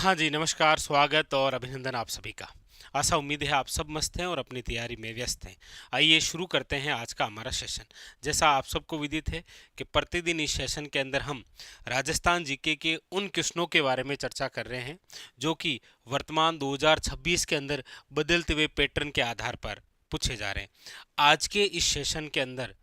हाँ जी, नमस्कार, स्वागत और अभिनंदन आप सभी का। आशा उम्मीद है आप सब मस्त हैं और अपनी तैयारी में व्यस्त हैं। आइए शुरू करते हैं आज का हमारा सेशन। जैसा आप सबको विदित है कि प्रतिदिन इस सेशन के अंदर हम राजस्थान जीके के उन क्वेश्चनों के बारे में चर्चा कर रहे हैं जो कि वर्तमान 2026 के अंदर बदलते हुए पैटर्न के आधार पर पूछे जा रहे हैं। आज के इस सेशन के अंदर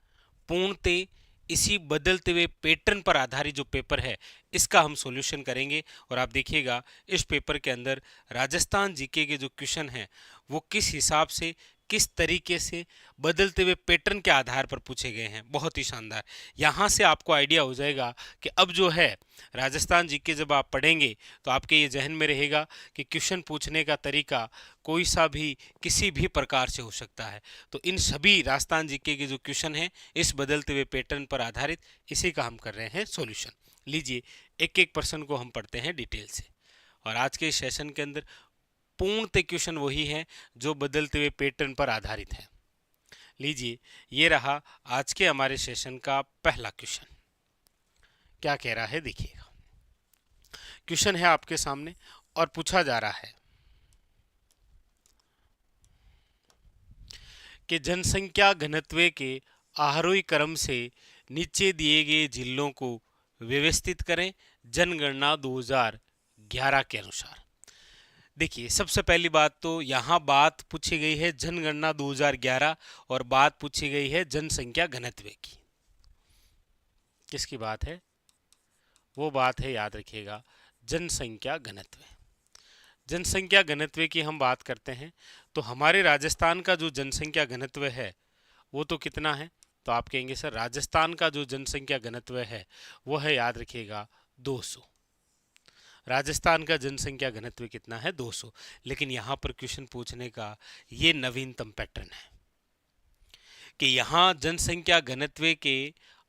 पूर्णतः इसी बदलते हुए पैटर्न पर आधारित जो पेपर है इसका हम सॉल्यूशन करेंगे। और आप देखिएगा इस पेपर के अंदर राजस्थान जीके के जो क्वेश्चन हैं वो किस हिसाब से किस तरीके से बदलते हुए पैटर्न के आधार पर पूछे गए हैं, बहुत ही शानदार। यहाँ से आपको आइडिया हो जाएगा कि अब जो है राजस्थान जीके जब आप पढ़ेंगे तो आपके ये जहन में रहेगा कि क्वेश्चन पूछने का तरीका कोई सा भी किसी भी प्रकार से हो सकता है। तो इन सभी राजस्थान जीके के जो क्वेश्चन हैं इस बदलते हुए पैटर्न पर आधारित इसी का हम कर रहे हैं सॉल्यूशन। लीजिए एक एक प्रश्न को हम पढ़ते हैं डिटेल से। और आज के सेशन के अंदर पूर्णतः क्वेश्चन वही है जो बदलते हुए पैटर्न पर आधारित है। लीजिए ये रहा आज के हमारे सेशन का पहला क्वेश्चन। क्या कह रहा है देखिएगा। क्वेश्चन है आपके सामने और पूछा जा रहा है कि जनसंख्या घनत्व के आरोही क्रम से नीचे दिए गए जिलों को व्यवस्थित करें जनगणना 2011 के अनुसार। देखिए सबसे पहली बात तो यहाँ बात पूछी गई है जनगणना 2011 और बात पूछी गई है जनसंख्या घनत्व की। किसकी बात है? वो बात है, याद रखिएगा, जनसंख्या घनत्व। जनसंख्या घनत्व की हम बात करते हैं तो हमारे राजस्थान का जो जनसंख्या घनत्व है वो तो कितना है? तो आप कहेंगे सर राजस्थान का जो जनसंख्या घनत्व है वो है, याद रखिएगा, 200। राजस्थान का जनसंख्या घनत्व कितना है? 200। लेकिन यहाँ पर क्वेश्चन पूछने का ये नवीनतम पैटर्न है कि यहाँ जनसंख्या घनत्व के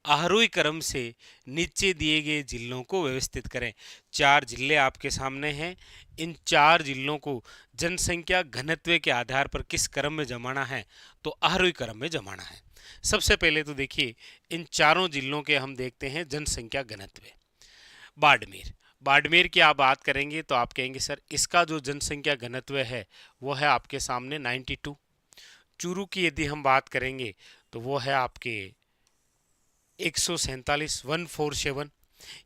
आरोही क्रम से नीचे दिए गए जिलों को व्यवस्थित करें। 4 जिले आपके सामने हैं। इन 4 जिलों को जनसंख्या घनत्व के आधार पर किस क्रम में जमाना है? तो आरोही क्रम में जमाना है। सबसे पहले तो देखिए इन चारों जिलों के हम देखते हैं जनसंख्या घनत्व। बाड़मेर, बाड़मेर की आप बात करेंगे तो आप कहेंगे सर इसका जो जनसंख्या घनत्व है वो है आपके सामने 92। चूरू की यदि हम बात करेंगे तो वो है आपके 147, 147।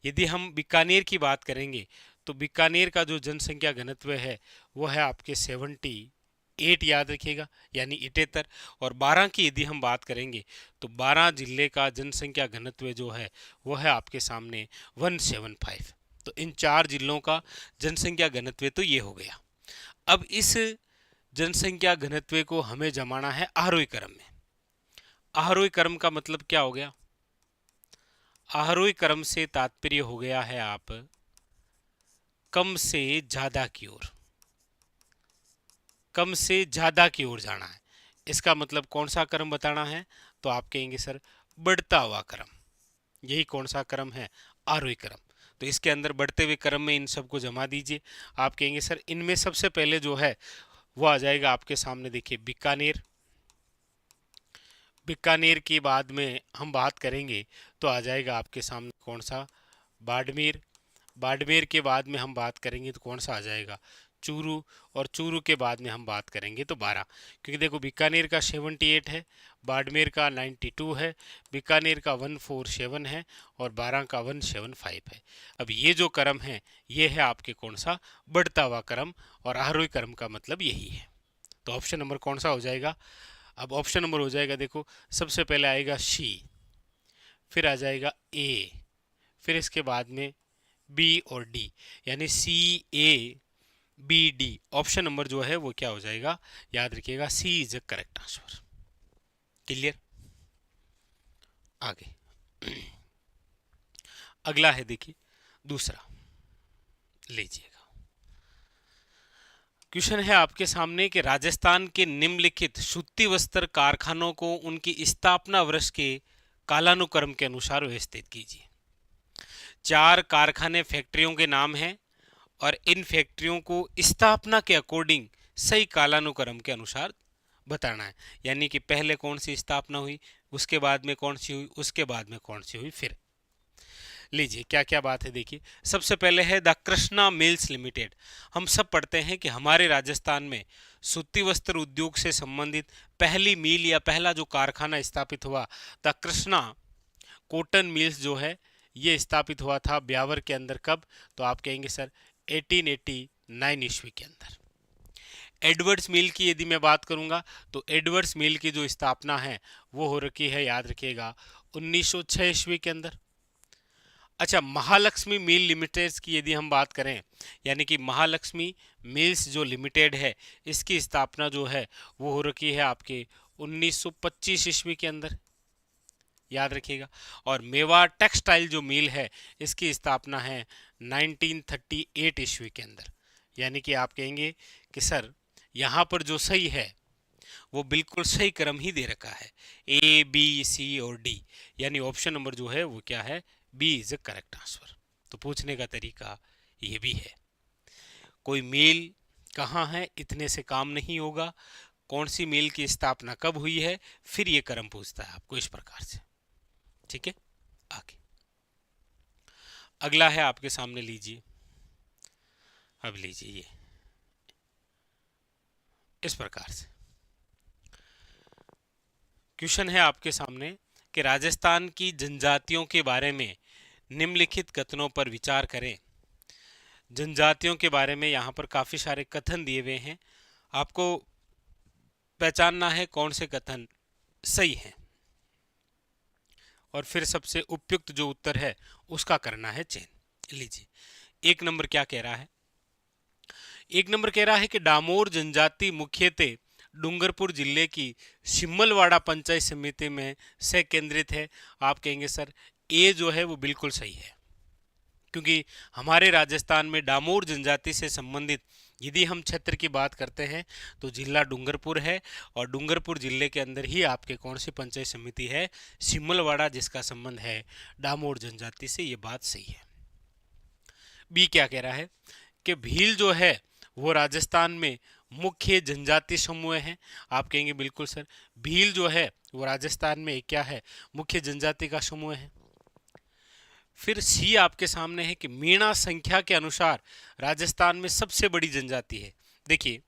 यदि हम बीकानेर की बात करेंगे तो बीकानेर का जो जनसंख्या घनत्व है वो है आपके 78, याद रखिएगा, यानी 78। और 12 की यदि हम बात करेंगे तो 12 जिले का जनसंख्या घनत्व जो है वो है आपके सामने 175। तो इन 4 जिलों का जनसंख्या घनत्व तो ये हो गया। अब इस जनसंख्या घनत्व को हमें जमाना है आरोही क्रम में। आरोही क्रम का मतलब क्या हो गया? आरोही क्रम से तात्पर्य हो गया है आप कम से ज्यादा की ओर, कम से ज्यादा की ओर जाना है। इसका मतलब कौन सा क्रम बताना है? तो आप कहेंगे सर बढ़ता हुआ क्रम। यही कौन सा क्रम है? आरोही क्रम। तो इसके अंदर बढ़ते हुए क्रम में इन सबको जमा दीजिए। आप कहेंगे सर इनमें सबसे पहले जो है वो आ जाएगा आपके सामने, देखिए बीकानेर। बीकानेर के बाद में हम बात करेंगे तो आ जाएगा आपके सामने कौन सा? बाड़मेर। बाड़मेर के बाद में हम बात करेंगे तो कौन सा आ जाएगा? चूरू। और चूरू के बाद में हम बात करेंगे तो 12। क्योंकि देखो बीकानेर का 78 है, बाड़मेर का 92 है, बीकानेर का 147 है और 12 का 175 है। अब ये जो क्रम है ये है आपके कौन सा? बढ़ता हुआ क्रम। और आरोही क्रम का मतलब यही है। तो ऑप्शन नंबर कौन सा हो जाएगा? अब ऑप्शन नंबर हो जाएगा, देखो सबसे पहले आएगा सी, फिर आ जाएगा ए, फिर इसके बाद में बी और डी, यानी C A B D. Option number जो है वो क्या हो जाएगा? याद रखिएगा C is the correct answer. Clear? आगे अगला है देखिए दूसरा, लीजिएगा। क्वेश्चन है आपके सामने कि राजस्थान के निम्नलिखित सूती वस्त्र कारखानों को उनकी स्थापना वर्ष के कालानुक्रम के अनुसार व्यवस्थित कीजिए। 4 कारखाने फैक्ट्रियों के नाम हैं और इन फैक्ट्रियों को स्थापना के अकॉर्डिंग सही कालानुक्रम के अनुसार बताना है। यानी कि पहले कौन सी स्थापना हुई, उसके बाद में कौन सी हुई, उसके बाद में कौन सी हुई। फिर लीजिए क्या क्या बात है, देखिए सबसे पहले है द कृष्णा मिल्स लिमिटेड। हम सब पढ़ते हैं कि हमारे राजस्थान में सूती वस्त्र उद्योग से संबंधित पहली मिल या पहला जो कारखाना स्थापित हुआ, द कृष्णा कॉटन मिल्स जो है ये स्थापित हुआ था ब्यावर के अंदर। कब? तो आप कहेंगे सर 1889 ईस्वी के अंदर। एडवर्ड्स मिल की यदि मैं बात करूंगा तो एडवर्ड्स मिल की जो स्थापना है वो हो रखी है, याद रखिएगा, 1906 ईस्वी के अंदर। अच्छा, महालक्ष्मी मिल लिमिटेड की यदि हम बात करें, यानी कि महालक्ष्मी मिल्स जो लिमिटेड है इसकी स्थापना जो है वो हो रखी है आपके 1925 ईस्वी के अंदर, याद रखिएगा। और मेवा टेक्सटाइल जो मिल है इसकी स्थापना है 1938 ईस्वी के अंदर। यानी कि आप कहेंगे कि सर यहाँ पर जो सही है वो बिल्कुल सही क्रम ही दे रखा है, ए बी सी और डी, यानी ऑप्शन नंबर जो है वो क्या है, B is the correct answer. तो पूछने का तरीका ये भी है, कोई मेल कहाँ है इतने से काम नहीं होगा, कौन सी मेल की स्थापना कब हुई है, फिर ये क्रम पूछता है आपको इस प्रकार से। ठीक है, आगे अगला है आपके सामने, लीजिए अब लीजिए ये इस प्रकार से क्वेश्चन है आपके सामने कि राजस्थान की जनजातियों के बारे में निम्नलिखित कथनों पर विचार करें। जनजातियों के बारे में यहाँ पर काफी सारे कथन दिए हुए हैं, आपको पहचानना है कौन से कथन सही हैं और फिर सबसे उपयुक्त जो उत्तर है उसका करना है चयन। लीजिए एक नंबर क्या कह रहा है, एक नंबर कह रहा है कि डामोर जनजाति मुख्यतः डूंगरपुर जिले की सिम्मलवाड़ा पंचायत समिति में से केंद्रित है। आप कहेंगे सर ए जो है वो बिल्कुल सही है, क्योंकि हमारे राजस्थान में डामोर जनजाति से संबंधित यदि हम क्षेत्र की बात करते हैं तो जिला डूंगरपुर है, और डूंगरपुर जिले के अंदर ही आपके कौन सी पंचायत समिति है, सिम्मलवाड़ा, जिसका संबंध है डामोर जनजाति से। ये बात सही है। बी क्या कह रहा है कि भील जो है वो राजस्थान में मुख्य जनजाति समूह है। आप कहेंगे बिल्कुल सर, भील जो है वो राजस्थान में क्या है, मुख्य जनजाति का समूह है। फिर सी आपके सामने है कि मीणा संख्या के अनुसार राजस्थान में सबसे बड़ी जनजाति है। देखिए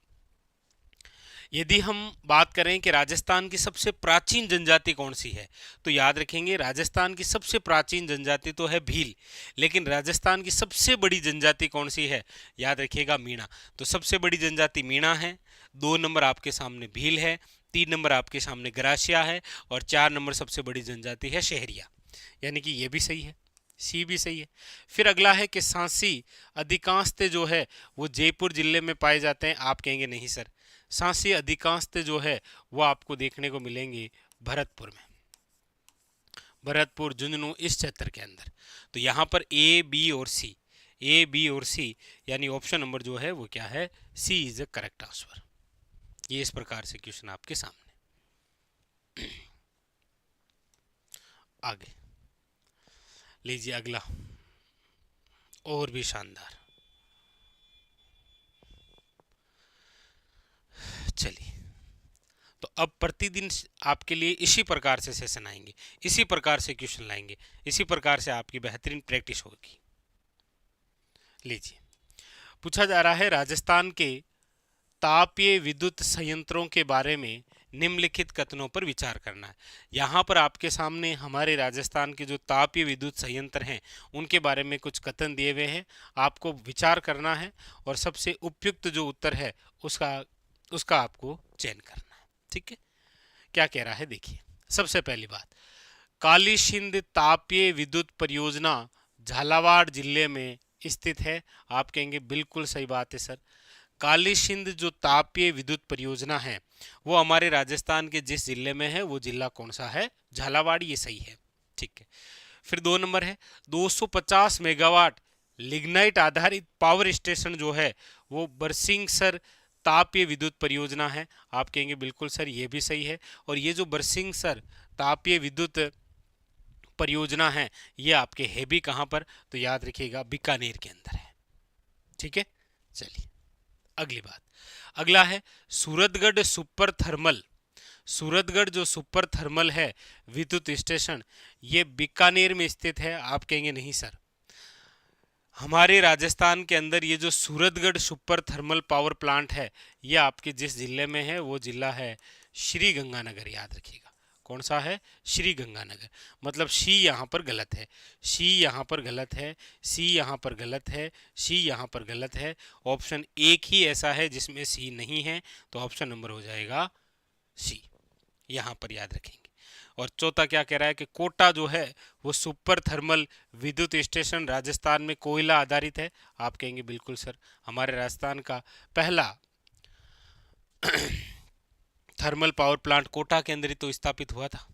यदि हम बात करें कि राजस्थान की सबसे प्राचीन जनजाति कौन सी है, तो याद रखेंगे राजस्थान की सबसे प्राचीन जनजाति तो है भील, लेकिन राजस्थान की सबसे बड़ी जनजाति कौन सी है, याद रखिएगा मीणा। तो सबसे बड़ी जनजाति मीणा है, 2 नंबर आपके सामने भील है, 3 नंबर आपके सामने गरासिया है, और 4 नंबर सबसे बड़ी जनजाति है शहरिया। यानी कि ये भी सही है, सी भी सही है। फिर अगला है कि सांसी अधिकांशतः जो है वो जयपुर जिले में पाए जाते हैं। आप कहेंगे नहीं सर, सांसी अधिकांशतः जो है वो आपको देखने को मिलेंगे भरतपुर में, भरतपुर झुंझुनू इस क्षेत्र के अंदर। तो यहाँ पर ए बी और सी, ए बी और सी यानी ऑप्शन नंबर जो है वो क्या है, सी इज द करेक्ट आंसर। ये इस प्रकार से क्वेश्चन आपके सामने। आगे लीजिए अगला और भी शानदार। चलिए तो अब प्रतिदिन आपके लिए इसी प्रकार से सेशन आएंगे, इसी प्रकार से क्वेश्चन लाएंगे, इसी प्रकार से आपकी बेहतरीन प्रैक्टिस होगी। लीजिए पूछा जा रहा है राजस्थान के तापीय विद्युत संयंत्रों के बारे में निम्नलिखित कथनों पर विचार करना है। यहाँ पर आपके सामने हमारे राजस्थान के जो तापीय विद्युत संयंत्र हैं उनके बारे में कुछ कथन दिए हुए हैं, आपको विचार करना है और सबसे उपयुक्त जो उत्तर है उसका आपको चयन करना है। ठीक है, क्या कह रहा है देखिए। सबसे पहली बात, काली सिंध तापीय विद्युत परियोजना झालावाड़ जिले में स्थित है। आप कहेंगे बिल्कुल सही बात है सर, काली सिंध जो तापीय विद्युत परियोजना है वो हमारे राजस्थान के जिस जिले में है वो जिला कौन सा है, झालावाड़, ये सही है। ठीक है, फिर 2 नंबर है 250 मेगावाट लिग्नाइट आधारित पावर स्टेशन जो है वो बरसिंगसर तापीय विद्युत परियोजना है। आप कहेंगे बिल्कुल सर ये भी सही है, और ये जो बरसिंगसर तापीय विद्युत परियोजना है ये आपके है भी कहाँ पर, तो याद रखिएगा बीकानेर के अंदर है। ठीक है, चलिए अगली बात, अगला है सूरतगढ़ सुपर थर्मल, सूरतगढ़ जो सुपर थर्मल है विद्युत स्टेशन, ये बीकानेर में स्थित है। आप कहेंगे नहीं सर, हमारे राजस्थान के अंदर ये जो Suratgarh super thermal power plant है, ये आपके जिस जिले में है वो जिला है श्री गंगानगर। याद रखिएगा कौन सा है, श्री गंगानगर। मतलब सी यहाँ पर गलत है, सी यहाँ पर गलत है, सी यहाँ पर गलत है, सी यहाँ पर गलत है। ऑप्शन एक ही ऐसा है जिसमें सी नहीं है, तो ऑप्शन नंबर हो जाएगा सी, यहाँ पर याद रखेंगे। और चौथा क्या कह रहा है कि कोटा जो है वो सुपर थर्मल विद्युत स्टेशन राजस्थान में कोयला आधारित है। आप कहेंगे बिल्कुल सर, हमारे राजस्थान का पहला थर्मल पावर प्लांट कोटा के अंदर ही तो स्थापित हुआ था।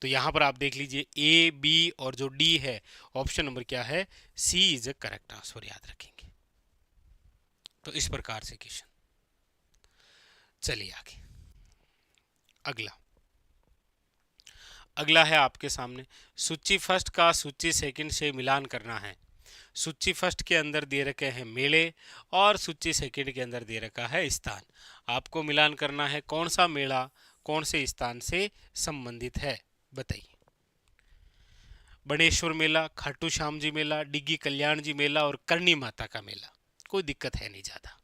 तो यहां पर आप देख लीजिए ए, बी और जो डी है, ऑप्शन नंबर क्या है, सी इज ए करेक्ट आंसर, याद रखेंगे। तो इस प्रकार से क्वेश्चन। चलिए आगे, अगला है आपके सामने, सूची फर्स्ट का सूची सेकंड से मिलान करना है। सूची फर्स्ट के अंदर दे रखे हैं मेले और सूची सेकंड के अंदर दे रखा है स्थान। आपको मिलान करना है कौन सा मेला कौन से स्थान से संबंधित है, बताइए। बनेश्वर मेला, खाटू श्याम जी मेला, डिग्गी कल्याण जी मेला और करणी माता का मेला। कोई दिक्कत है नहीं ज़्यादा,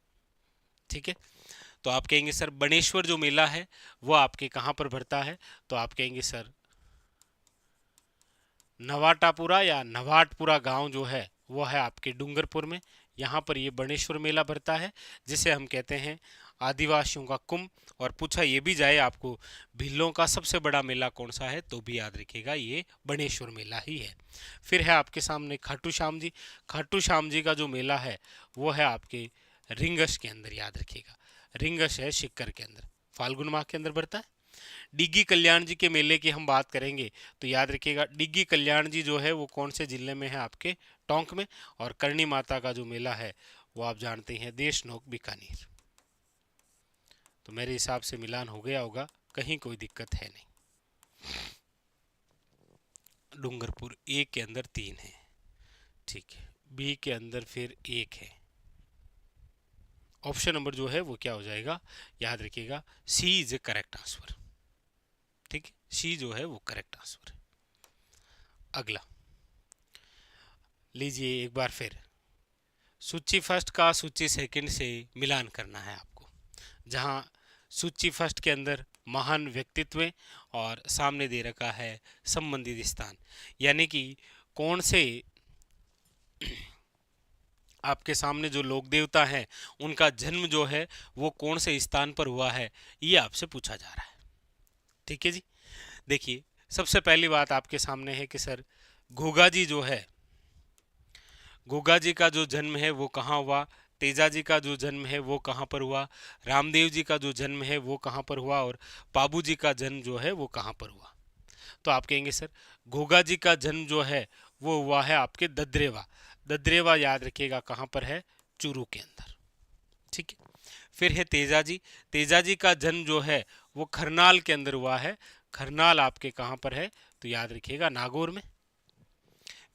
ठीक है। तो आप कहेंगे सर बनेश्वर जो मेला है वो आपके कहाँ पर भरता है, तो आप कहेंगे सर नवाटापुरा या नवाटपुरा गांव जो है वो है आपके डूंगरपुर में। यहाँ पर ये बनेश्वर मेला भरता है, जिसे हम कहते हैं आदिवासियों का कुंभ। और पूछा ये भी जाए आपको भिल्लों का सबसे बड़ा मेला कौन सा है, तो भी याद रखिएगा ये बनेश्वर मेला ही है। फिर है आपके सामने खाटू श्याम जी। खाटू श्याम जी का जो मेला है वो है आपके रिंगस के अंदर, याद रखिएगा। रिंगस है सिक्कर के अंदर, फाल्गुन माह के अंदर भरता है। डिग्गी कल्याण जी के मेले की हम बात करेंगे तो याद रखिएगा डिग्गी कल्याण जी जो है वो कौन से जिले में है, आपके टोंक में। और करणी माता का जो मेला है वो आप जानते हैं देशनोक बीकानेर। तो मेरे हिसाब से मिलान हो गया होगा, कहीं कोई दिक्कत है नहीं। डूंगरपुर ए के अंदर 3 है, ठीक है, बी के अंदर फिर 1 है। ऑप्शन नंबर जो है वो क्या हो जाएगा, याद रखिएगा C is a correct answer, ठीक है, सी जो है वो करेक्ट आंसर है। अगला लीजिए एक बार फिर, सूची फर्स्ट का सूची सेकंड से मिलान करना है आपको। जहां सूची फर्स्ट के अंदर महान व्यक्तित्व और सामने दे रखा है संबंधित स्थान, यानी कि कौन से आपके सामने जो लोक देवता हैं उनका जन्म जो है वो कौन से स्थान पर हुआ है, ये आपसे पूछा जा रहा है, ठीक है जी। देखिए सबसे पहली बात आपके सामने है कि सर घोगा जी जो है, घोगा जी का जो जन्म है वो कहाँ हुआ, तेजा जी का जो जन्म है वो कहाँ पर हुआ, रामदेव जी का जो जन्म है वो कहाँ पर हुआ, और बाबू जी का जन्म जो है वो कहाँ पर हुआ। तो आप कहेंगे सर घोगा जी का जन्म जो है वो हुआ है आपके ददरेवा। ददरेवा याद रखिएगा कहाँ पर है, चूरू के अंदर, ठीक है। फिर है तेजा जी। तेजा जी का जन्म जो है वो खरनाल के अंदर हुआ है। खरनाल आपके कहाँ पर है, तो याद रखिएगा नागौर में।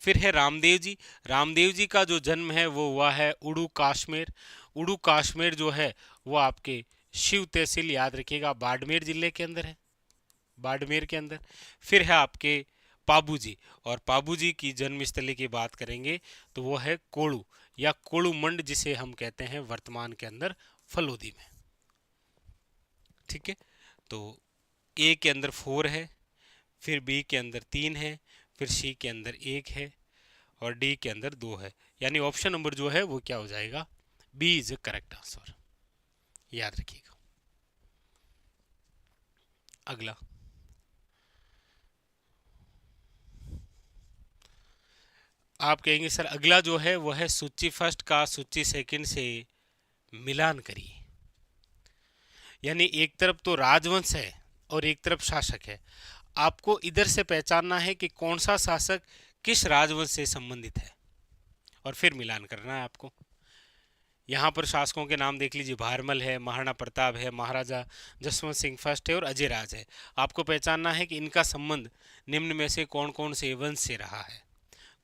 फिर है रामदेव जी। रामदेव जी का जो जन्म है वो हुआ है उड़ू कश्मीर। उड़ू कश्मीर जो है वो आपके शिव तहसील, याद रखिएगा बाड़मेर जिले के अंदर है, बाड़मेर के अंदर। फिर है आपके पाबू जी, और पाबू जी की जन्मस्थली की बात करेंगे तो वो है कोड़ू या कोड़ू मंड, जिसे हम कहते हैं वर्तमान के अंदर फलोदी में, ठीक है। तो ए के अंदर 4 है, फिर बी के अंदर 3 है, फिर सी के अंदर 1 है और डी के अंदर 2 है। यानी ऑप्शन नंबर जो है वो क्या हो जाएगा, B is a correct answer, याद रखिएगा। अगला आप कहेंगे सर अगला जो है वो है सूची फर्स्ट का सूची सेकंड से मिलान करिए। यानी एक तरफ तो राजवंश है और एक तरफ शासक है, आपको इधर से पहचानना है कि कौन सा शासक किस राजवंश से संबंधित है और फिर मिलान करना है आपको। यहाँ पर शासकों के नाम देख लीजिए, भारमल है, महाराणा प्रताप है, महाराजा जसवंत सिंह फर्स्ट है और अजय राज है। आपको पहचानना है कि इनका संबंध निम्न में से कौन कौन से वंश से रहा है।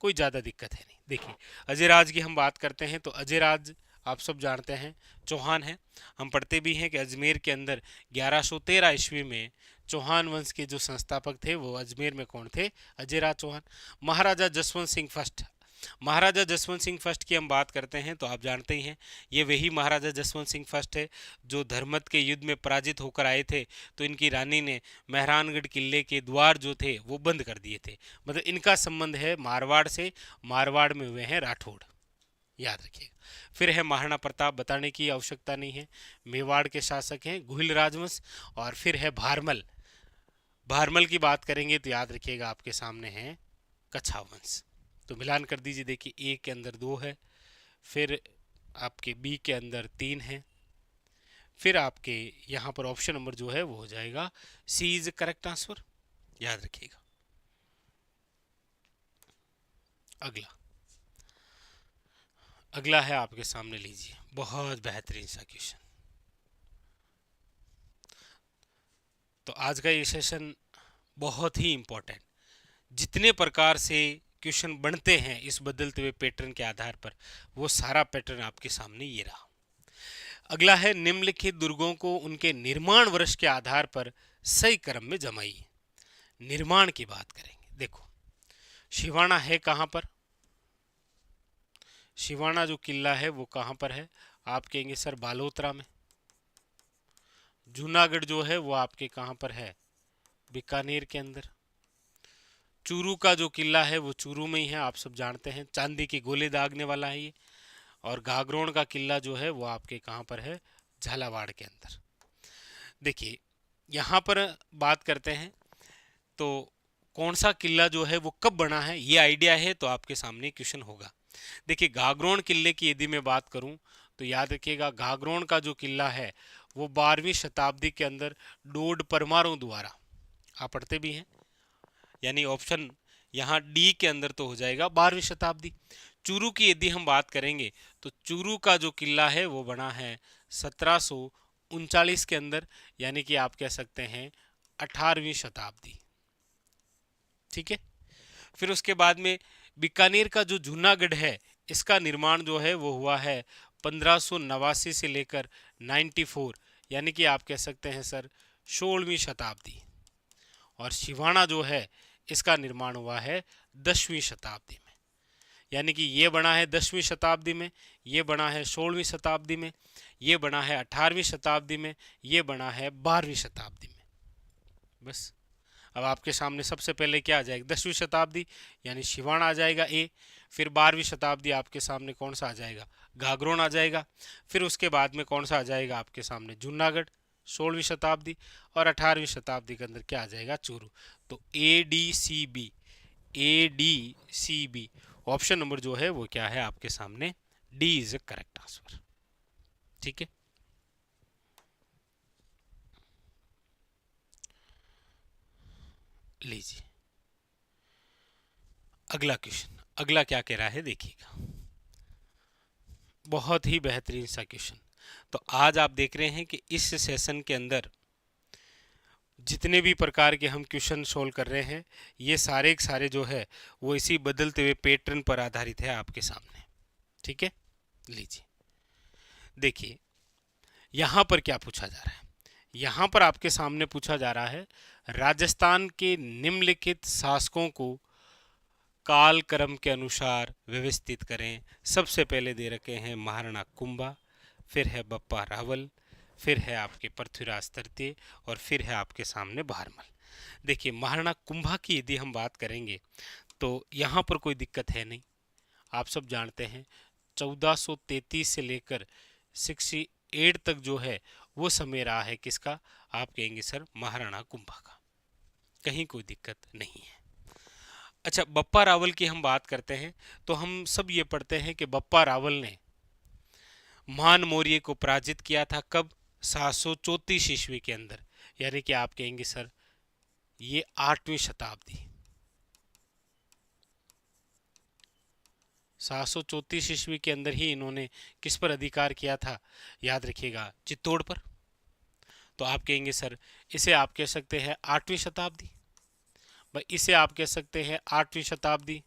कोई ज़्यादा दिक्कत है नहीं। देखिए अजय राज की हम बात करते हैं तो अजय राज आप सब जानते हैं चौहान है। हम पढ़ते भी हैं कि अजमेर के अंदर 1113 ईस्वी में चौहान वंश के जो संस्थापक थे वो अजमेर में कौन थे? अजयराज चौहान। महाराजा जसवंत सिंह फर्स्ट, महाराजा जसवंत सिंह फर्स्ट की हम बात करते हैं तो आप जानते ही हैं ये वही महाराजा जसवंत सिंह फर्स्ट है जो धर्मत के युद्ध में पराजित होकर आए थे। तो इनकी रानी ने मेहरानगढ़ किले के द्वार जो थे वो बंद कर दिए थे। मतलब इनका संबंध है मारवाड़ से, मारवाड़ में हुए हैं राठौड़, याद रखिएगा। फिर है महाराणा प्रताप, बताने की आवश्यकता नहीं है, मेवाड़ के शासक हैं, गुहिल राजवंश। और फिर है भारमल, भारमल की बात करेंगे तो याद रखिएगा आपके सामने है कच्छा वंश। तो मिलान कर दीजिए, देखिए ए के अंदर 2 है, फिर आपके बी के अंदर 3 है, फिर आपके यहाँ पर ऑप्शन नंबर जो है वो हो जाएगा सी इज करेक्ट आंसर, याद रखिएगा। अगला अगला है आपके सामने, लीजिए बहुत बेहतरीन सा क्वेश्चन। तो आज का ये सेशन बहुत ही इंपॉर्टेंट, जितने प्रकार से क्वेश्चन बनते हैं इस बदलते हुए पैटर्न के आधार पर वो सारा पैटर्न आपके सामने ये रहा। अगला है निम्नलिखित दुर्गों को उनके निर्माण वर्ष के आधार पर सही क्रम में जमाइए। निर्माण की बात करेंगे, देखो शिवाना है कहां पर? शिवाना जो किला है वो कहां पर है? आप कहेंगे सर बालोतरा में। जूनागढ़ जो है वो आपके कहां पर है? बीकानेर के अंदर। चूरू का जो किला है वो चूरू में ही है, आप सब जानते हैं, चांदी के गोले दागने वाला है ये। और गागरोन का किला जो है वो आपके कहां पर है? झालावाड़ के अंदर। देखिए यहाँ पर बात करते हैं तो कौन सा किला जो है वो कब बना है ये आइडिया है तो आपके सामने क्वेश्चन होगा। देखिए गागरोन किले की यदि मैं बात करूं तो याद रखिएगा गागरोन का जो किला है वो 12वीं शताब्दी के अंदर डोड परमारों द्वारा, आप पढ़ते भी हैं, यानी ऑप्शन यहाँ डी के अंदर तो हो जाएगा 12वीं शताब्दी। चूरू की यदि हम बात करेंगे तो चूरू का जो किला है वो बना है 1739 के अंदर, यानी कि आप कह सकते हैं 18वीं शताब्दी। ठीक है। फिर उसके बाद में बीकानेर का जो जूनागढ़ है इसका निर्माण जो है वो हुआ है 1589 से लेकर 94, यानी कि आप कह सकते हैं सर 16वीं शताब्दी। और शिवाना जो है इसका निर्माण हुआ है 10वीं शताब्दी में, यानी कि ये बना है 10वीं शताब्दी में, ये बना है 16वीं शताब्दी में, ये बना है 18वीं शताब्दी में, ये बना है 12वीं शताब्दी में। बस अब आपके सामने सबसे पहले क्या आ जाएगा? 10वीं शताब्दी यानी शिवाना आ जाएगा ए। फिर 12वीं शताब्दी आपके सामने कौन सा आ जाएगा? गागरोन आ जाएगा। फिर उसके बाद में कौन सा आ जाएगा आपके सामने? जूनागढ़ 16वीं शताब्दी। और 18वीं शताब्दी के अंदर क्या आ जाएगा? चूरू। तो A D C B, A D C B option number जो है वो क्या है आपके सामने? D is correct answer. ठीक है। लीजिए अगला क्वेश्चन, अगला क्या कह रहा है देखिएगा, बहुत ही बेहतरीन सा क्वेश्चन। तो आज आप देख रहे हैं कि इस सेशन के अंदर जितने भी प्रकार के हम क्वेश्चन सोल्व कर रहे हैं ये सारे के सारे जो है वो इसी बदलते हुए पैटर्न पर आधारित है आपके सामने। ठीक है। लीजिए देखिए यहाँ पर क्या पूछा जा रहा है। यहाँ पर आपके सामने पूछा जा रहा है राजस्थान के निम्नलिखित शासकों को काल क्रम के अनुसार व्यवस्थित करें। सबसे पहले दे रखे हैं महाराणा कुंभा, फिर है बप्पा रावल, फिर है आपके पृथ्वीराज तृतीय और फिर है आपके सामने भारमल। देखिए महाराणा कुंभा की यदि हम बात करेंगे तो यहाँ पर कोई दिक्कत है नहीं, आप सब जानते हैं 1433 से लेकर 68 तक जो है वो समय रहा है किसका? आप कहेंगे सर महाराणा कुंभा का, कहीं कोई दिक्कत नहीं है। अच्छा बप्पा रावल की हम बात करते हैं तो हम सब ये पढ़ते हैं कि बप्पा रावल ने मान मौर्य को पराजित किया था कब? 734 ईस्वी के अंदर, यानी कि आप कहेंगे सर ये 8वीं शताब्दी। 734 ईस्वी के अंदर ही इन्होंने किस पर अधिकार किया था? याद रखिएगा चित्तौड़ पर। तो आप कहेंगे सर इसे आप कह सकते हैं 8वीं शताब्दी, भाई इसे आप कह सकते हैं 8वीं शताब्दी,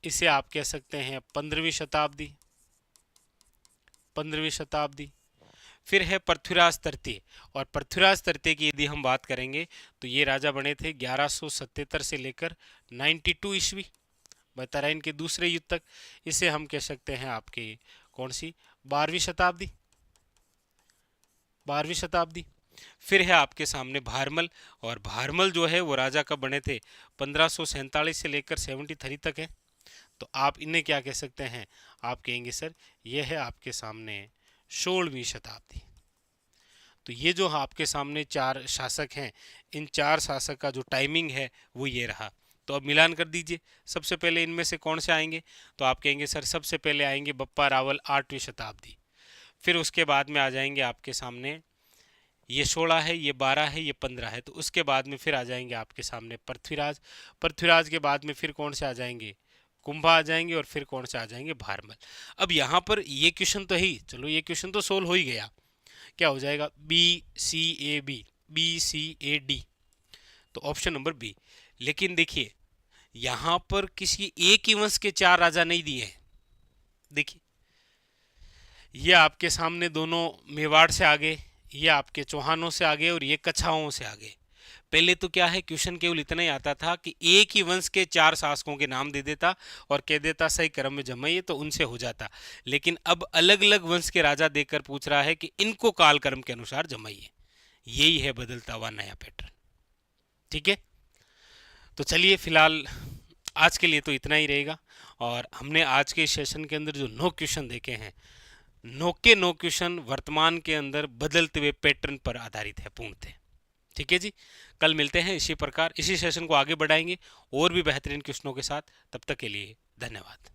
इसे आप कह सकते हैं 15वीं शताब्दी, 15वीं शताब्दी। फिर है पृथ्वीराज तृतीय, और पृथ्वीराज तृतीय की यदि हम बात करेंगे तो ये राजा बने थे 1177 से लेकर 92 ईस्वी, बहतरीन के दूसरे युद्ध तक। इसे हम कह सकते हैं आपके कौन सी 12वीं शताब्दी, 12वीं शताब्दी। फिर है आपके सामने भारमल, और भारमल जो है वो राजा कब बने थे 1547 से लेकर 73 तक है। तो आप इन्हें क्या कह सकते हैं, आप कहेंगे सर ये है आपके सामने 16वीं शताब्दी। तो ये जो आपके सामने चार शासक हैं, इन चार शासक का जो टाइमिंग है वो ये रहा। तो अब मिलान कर दीजिए, सबसे पहले इनमें से कौन से आएंगे, तो आप कहेंगे सर सबसे पहले आएंगे बप्पा रावल 8वीं शताब्दी। फिर उसके बाद में आ जाएंगे आपके सामने ये 16 है, ये 12 है, ये 15 है। तो उसके बाद में फिर आ जाएंगे आपके सामने पृथ्वीराज। पृथ्वीराज के बाद में फिर कौन से आ जाएंगे, कुंभा आ जाएंगे, और फिर कौन से आ जाएंगे, भारमल। अब यहाँ पर ये क्वेश्चन तो ही, चलो ये क्वेश्चन तो सोल्व हो ही गया, क्या हो जाएगा BCAB, BCAD, तो ऑप्शन नंबर बी। लेकिन देखिए यहां पर किसी एक ही वंश के चार राजा नहीं दिए हैं। देखिए ये आपके सामने दोनों मेवाड़ से आगे, ये आपके चौहानों से आगे, और ये कछाओं से आगे। पहले तो क्या है, क्वेश्चन केवल इतना ही आता था कि एक ही वंश के चार शासकों के नाम दे देता और कह देता सही क्रम में जमाइए, तो उनसे हो जाता। लेकिन अब अलग अलग वंश के राजा देकर पूछ रहा है कि इनको काल क्रम के अनुसार जमाइए। यही है बदलता हुआ नया पैटर्न। ठीक है, तो चलिए फिलहाल आज के लिए तो इतना ही रहेगा। और हमने आज के सेशन के अंदर जो 9 क्वेश्चन देखे हैं, 9 के 9 क्वेश्चन वर्तमान के अंदर बदलते हुए पैटर्न पर आधारित है पूर्णतः। ठीक है जी, कल मिलते हैं इसी प्रकार, इसी सेशन को आगे बढ़ाएंगे और भी बेहतरीन क्वेश्चनों के साथ। तब तक के लिए धन्यवाद।